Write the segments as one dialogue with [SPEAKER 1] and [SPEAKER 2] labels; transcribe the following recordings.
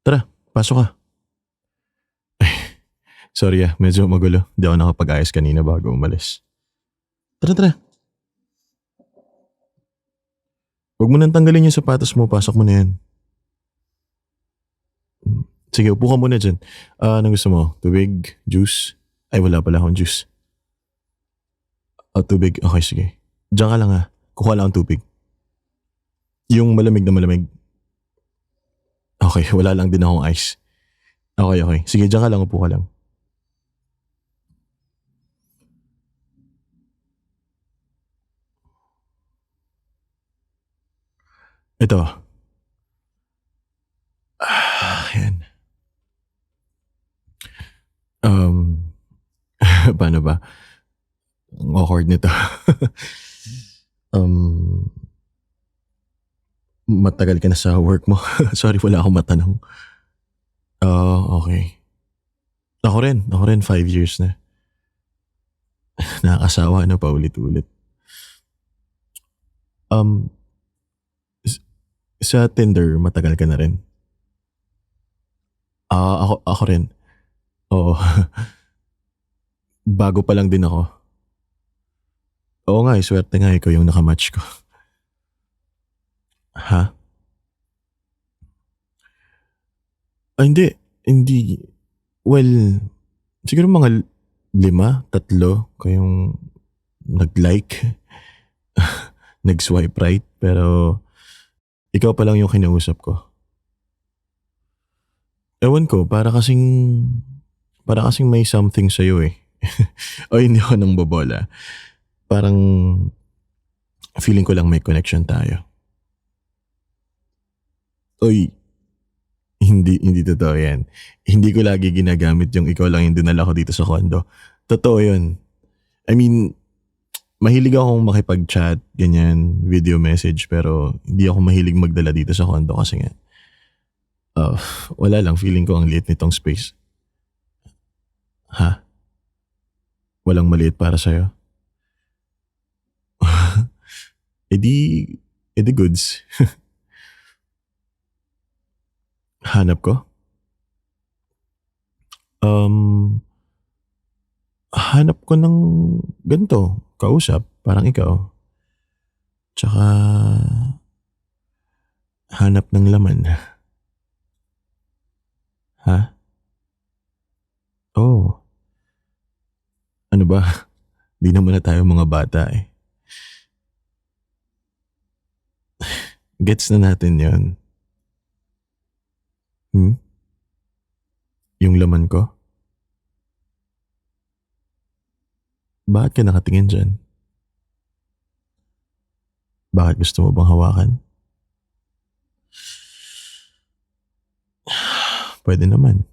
[SPEAKER 1] Tara, pasok ka. Sorry medyo magulo. Di ako nakapag-ayos kanina bago umalis. Tara, tara. Huwag mo nang tanggalin yung sapatos mo, pasok mo na yan. Sige, upo ka muna dyan. Anong gusto mo? Tubig? Juice? Ay, wala pala akong juice. Tubig. Okay, sige. Diyan ka lang ha. Kuha lang ang tubig. Yung malamig na malamig. Okay, wala lang din akong ice. Okay, okay. Sige, diyan ka lang, upo ka lang. Ito. Yan. Um, paano ba? Ang awkward nito. um, Matagal ka na sa work mo. Sorry, wala akong matanong. Okay. Ako rin, 5 years na. Nakakasawa na paulit-ulit. Um, s- sa Tinder, matagal ka na rin? Ako rin. Oo. Bago pa lang din ako. Oo nga, swerte nga ikaw yung nakamatch ko. Ha? Hindi. Hindi. Well, siguro mga 5, 3 kayong nag-like, nag-swipe right, pero ikaw pa lang yung kinausap ko. Ewan ko, para kasing may something sa'yo eh. O hindi ako nang bobola. Parang feeling ko lang may connection tayo. Oy, hindi totoo yan. Hindi ko lagi ginagamit yung ikaw lang yung dinala ko dito sa condo. Totoo yun. I mean, mahilig akong makipag-chat, ganyan, video message, pero hindi ako mahilig magdala dito sa condo kasi nga, uh, wala lang, feeling ko ang liit nitong space. Ha? Walang maliit para sa'yo? edi, edi goods. Hanap ko? Um, Hanap ko ng ganito, kausap, parang ikaw. Tsaka, hanap ng laman. Ha? Oh, ano ba? Di naman na tayo mga bata eh. Gets na natin yon. Hmm? Yung laman ko? Bakit ka nakatingin dyan? Bakit gusto mo bang hawakan? Pwede naman.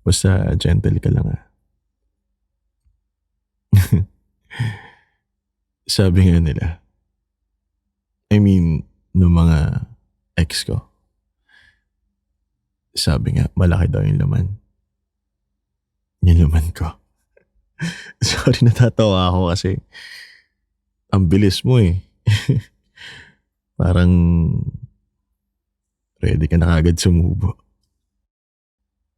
[SPEAKER 1] Basta gentle ka lang ah. Sabi nga nila, I mean, nung mga ex ko, sabi nga, malaki daw yung laman. Yung laman ko. Sorry, natatawa ako kasi ang bilis mo eh. Parang ready ka na kagad sumubo.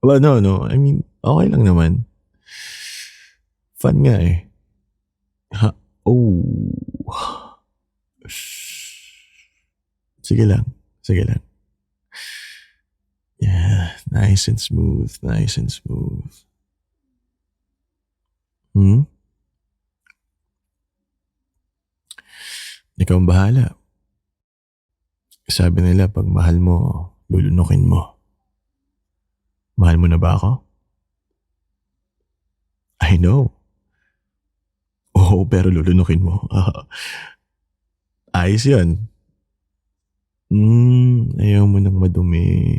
[SPEAKER 1] Well, no. I mean, okay lang naman. Fun nga eh. Ha? Oh. Sige lang. Sige lang. Yeah, nice and smooth. Nice and smooth. Hmm? Ikaw ang bahala. Sabi nila, pag mahal mo, lulunukin mo. Mahal mo na ba ako? I know. Oo, pero lulunukin mo. Ayos yun. Ayaw mo ng madumi.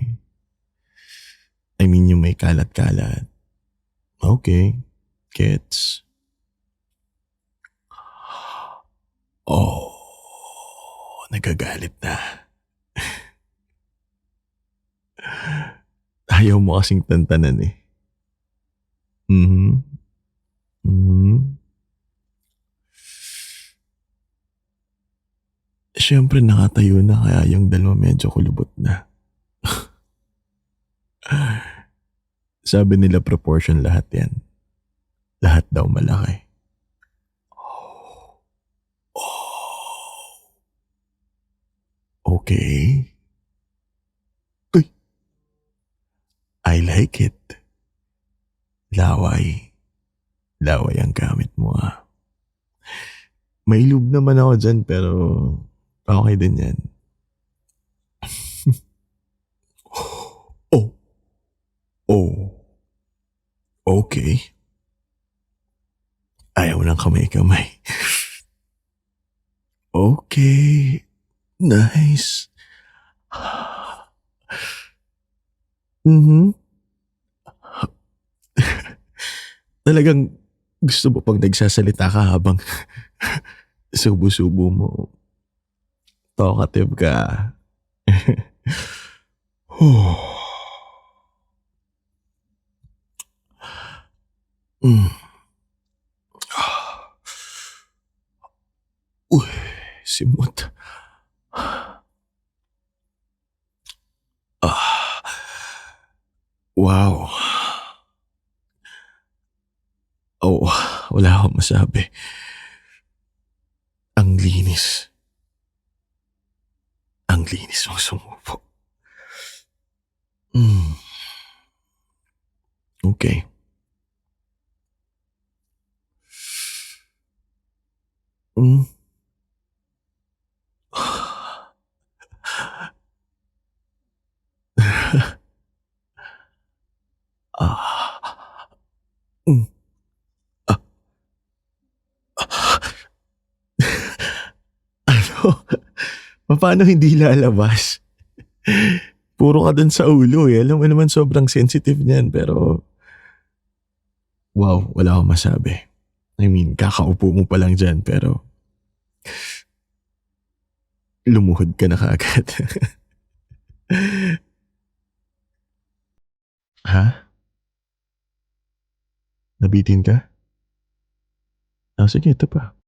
[SPEAKER 1] I mean, yung may kalat-kalat. Okay. Gets. Oh, nagagalit na. Ayaw mo kasing tantanan eh. Mhm. Mhm. Siyempre nakatayo na kaya yung dalawa medyo kulubot na. Sabi nila proportion lahat yan. Lahat daw malaki. Oh, okay. Uy, I like it. Laway. Laway ang gamit mo ah. May lube naman ako dyan pero okay din yan. Oh, oh, okay. Ayaw ng kamay-kamay. Okay, nice. Mhm. Talagang gusto mo pang nagsasalita ka habang subo-subo mo. Talkative ka. Hmm. Uy, simot. Ah, wow. Oh, wala akong masabi. Ang linis. Ang linis mong sumubo. Hmm, okay. Hmm. Ah. Hmm. Ah. Ano? Papaano hindi lalabas? Puro ka dun sa ulo eh. Alam mo naman sobrang sensitive niyan pero wow, wala akong masabi. I mean, kakaupo mo pa lang dyan pero lumuhod ka na kaagad. Ha? Nabitin ka? Ah, sige, ito pa.